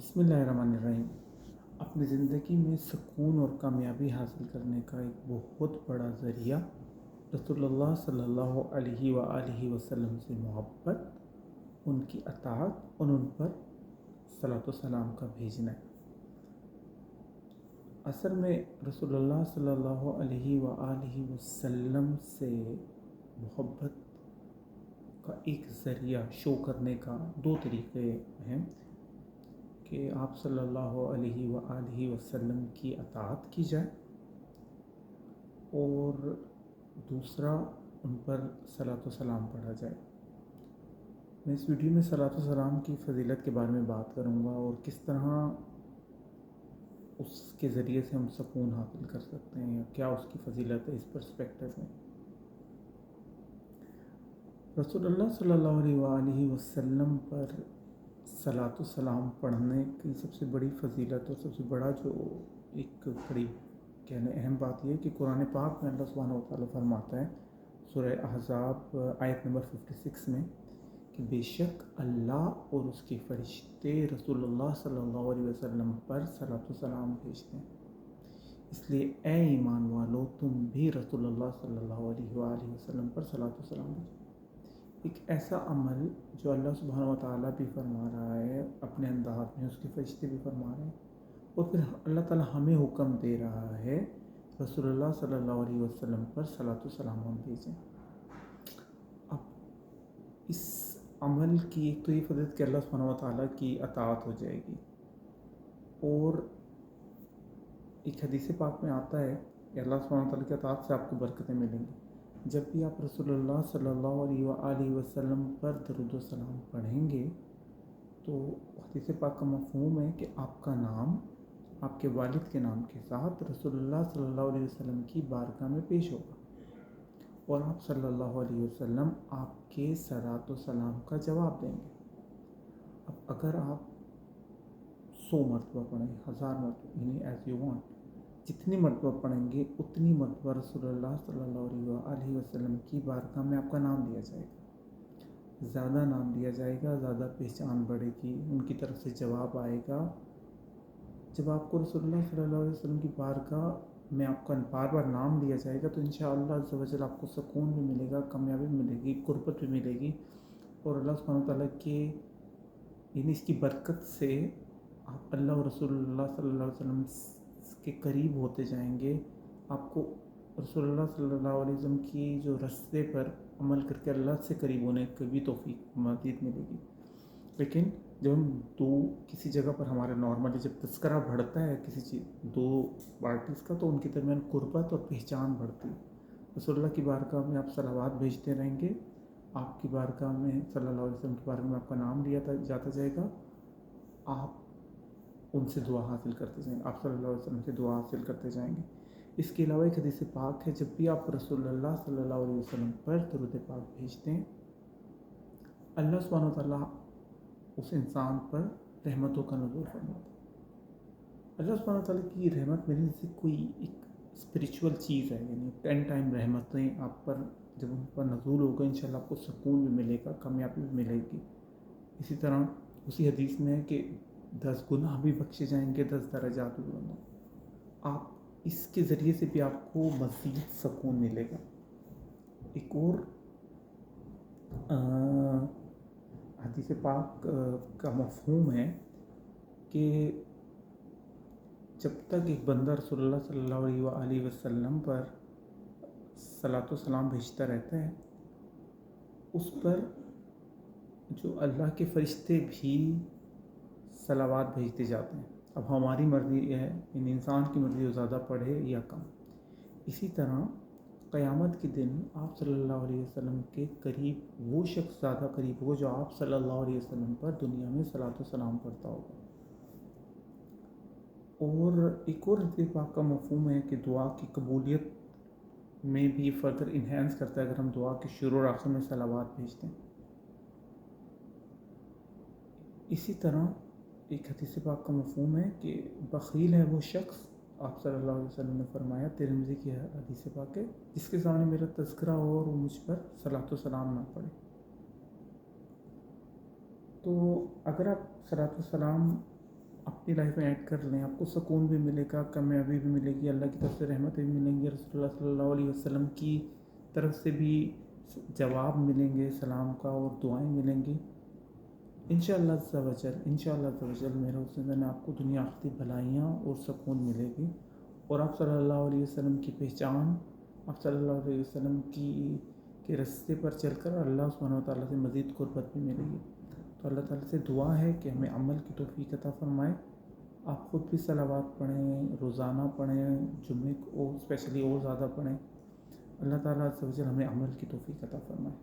بسم اللہ الرحمن الرحیم۔ اپنی زندگی میں سکون اور کامیابی حاصل کرنے کا ایک بہت بڑا ذریعہ رسول اللہ صلی اللہ علیہ وآلہ وسلم سے محبت، ان کی اطاعت اور ان پر صلاۃ و سلام کا بھیجنا ہے۔ اصل میں رسول اللہ صلی اللہ علیہ وآلہ وسلم سے محبت کا ایک ذریعہ شو کرنے کا دو طریقے ہیں کہ آپ صلی اللہ علیہ وآلہ وسلم کی اطاعت کی جائے اور دوسرا ان پر صلاۃ و سلام پڑھا جائے۔ میں اس ویڈیو میں صلاۃ و سلام کی فضیلت کے بارے میں بات کروں گا اور کس طرح اس کے ذریعے سے ہم سکون حاصل کر سکتے ہیں یا کیا اس کی فضیلت ہے اس پرسپیکٹو میں۔ رسول اللہ صلی اللہ علیہ وآلہ وسلم پر صلاۃ و سلام پڑھنے کی سب سے بڑی فضیلت اور سب سے بڑا جو ایک بڑی کہنے اہم بات یہ ہے کہ قرآن پاک میں اللہ سبحانہ و تعالیٰ فرماتا ہے سورہ احزاب آیت نمبر 56 میں کہ بے شک اللہ اور اس کے فرشتے رسول اللہ صلی اللہ علیہ وسلم پر صلاۃ و سلام بھیجتے ہیں، اس لیے اے ایمان والو تم بھی رسول اللہ صلی اللہ علیہ وآلہ وسلم پر صلاۃ و سلام بھیجو۔ ایک ایسا عمل جو اللہ سبحانہ و تعالیٰ بھی فرما رہا ہے اپنے انداز میں، اس کے فرشتے بھی فرما رہے ہیں، اور پھر اللہ تعالیٰ ہمیں حکم دے رہا ہے رسول اللہ صلی اللہ علیہ وسلم پر صلاۃ و سلام ہم بھیجیں۔ اب اس عمل کی ایک تو یہ فضیلت کہ اللہ سبحانہ و تعالیٰ کی اطاعت ہو جائے گی، اور ایک حدیث پاک میں آتا ہے کہ اللہ سبحانہ و تعالیٰ کی اطاعت سے آپ کو برکتیں ملیں گی۔ جب بھی آپ رسول اللہ صلی اللہ علیہ وآلہ وسلم پر درود و سلام پڑھیں گے تو حدیث پاک کا مفہوم ہے کہ آپ کا نام آپ کے والد کے نام کے ساتھ رسول اللہ صلی اللہ علیہ وسلم کی بارگاہ میں پیش ہوگا، اور آپ صلی اللہ علیہ وسلم آپ کے صلاۃ و سلام کا جواب دیں گے۔ اب اگر آپ 100 مرتبہ پڑھیں، 1000 مرتبہ، یعنی ایز یو وانٹ، جتنی مرتبہ پڑھیں گے اتنی مرتبہ رسول اللہ صلی اللہ علیہ وآلہ وسلم کی بارگاہ میں آپ کا نام لیا جائے گا۔ زیادہ نام لیا جائے گا، زیادہ پہچان بڑھے گی، ان کی طرف سے جواب آئے گا۔ جب آپ کو رسول اللہ صلی اللہ علیہ وسلم کی بارگاہ میں آپ کا بار بار نام لیا جائے گا تو انشاءاللہ عز و جل آپ کو سکون بھی ملے گا، کامیابی بھی ملے گی، قربت بھی ملے گی، اور اللہ سبحانہ تعالیٰ کے یعنی اس کی برکت سے آپ اللہ اور رسول اللہ صلی اللہ علیہ وسلم کے قریب ہوتے جائیں گے۔ آپ کو رسول اللہ صلی اللہ علیہ وسلم کی جو رستے پر عمل کر کے اللہ سے قریب ہونے کی بھی توفیق مزید ملے گی۔ لیکن جب ہم کسی جگہ پر ہمارے نارملی جب تذکرہ بڑھتا ہے کسی چیز دو پارٹیز کا تو ان کے درمیان قربت اور پہچان بڑھتی ہے۔ رسول اللہ کی بارگاہ میں آپ صلوات بھیجتے رہیں گے، آپ کی بارگاہ میں صلی اللہ علیہ وسلم کی بارگاہ میں آپ کا نام لیا جاتا جائے گا، آپ ان سے دعا حاصل کرتے جائیں گے، آپ صلی اللہ علیہ وسلم سے دعا حاصل کرتے جائیں گے۔ اس کے علاوہ ایک حدیث پاک ہے، جب بھی آپ رسول اللہ صلی اللہ علیہ وسلم پر درود پاک بھیجتے ہیں اللہ سبحانہ و تعالیٰ اس انسان پر رحمتوں کا نزول فرماتا ہے۔ اللہ سبحانہ و تعالیٰ کی رحمت ملنے سے کوئی ایک اسپریچول چیز ہے، یعنی 10 ٹائم رحمتیں آپ پر جب ان پر نزول ہوگا انشاءاللہ آپ کو سکون بھی ملے گا، کامیابی بھی ملے گی۔ اسی طرح اسی حدیث میں ہے کہ 10 گناہ بھی بخشے جائیں گے، 10 درجات بھی بلند ہوں۔ آپ اس کے ذریعے سے بھی آپ کو مزید سکون ملے گا۔ ایک اور حدیث پاک کا مفہوم ہے کہ جب تک ایک بندہ رسول اللہ صلی اللہ علیہ وآلہ وسلم پر صلاۃ و سلام بھیجتا رہتا ہے اس پر جو اللہ کے فرشتے بھی صلوات بھیجتے جاتے ہیں۔ اب ہماری مرضی ہے، یعنی انسان کی مرضی وہ زیادہ پڑھے یا کم۔ اسی طرح قیامت کے دن آپ صلی اللہ علیہ وسلم کے قریب وہ شخص زیادہ قریب ہوگا جو آپ صلی اللہ علیہ وسلم پر دنیا میں صلاۃ و سلام پڑھتا ہوگا۔ اور ایک اور حدیث پاک کا مفہوم ہے کہ دعا کی قبولیت میں بھی فردر انہینس کرتا ہے اگر ہم دعا کے شروع اور آخر میں صلوات بھیجتے ہیں۔ اسی طرح ایک حدیث پاک کا مفہوم ہے کہ بخیل ہے وہ شخص، آپ صلی اللہ علیہ وسلم نے فرمایا، ترمذی کی حدیث پاک ہے، جس کے سامنے میرا تذکرہ ہو اور وہ مجھ پر صلاۃ و سلام نہ پڑھے۔ تو اگر آپ صلاۃ و سلام اپنی لائف میں ایڈ کر لیں. آپ کو سکون بھی ملے گا, کامیابی بھی ملے گی, اللہ کی طرف سے رحمتیں بھی ملیں گی, رسول اللہ صلی اللہ علیہ وسلم کی طرف سے بھی جواب ملیں گے سلام کا, اور دعائیں ملیں گی انشاءاللہ عز و جل. انشاءاللہ عز و جل میرا اس میں آپ کو دنیا آخرتی بھلائیاں اور سکون ملے گی, اور آپ صلی اللہ علیہ وسلم کی پہچان, آپ صلی اللہ علیہ وسلم کے راستے پر چل کر اللہ سبحانہ و تعالیٰ سے مزید قربت بھی ملے گی. تو اللہ تعالیٰ سے دعا ہے کہ ہمیں عمل کی توفیق عطا فرمائے. آپ خود بھی صلوات پڑھیں, روزانہ پڑھیں, جمعے کو اسپیشلی اور زیادہ پڑھیں. اللہ تعالیٰ عز و جل ہمیں عمل کی توفیق عطا فرمائے.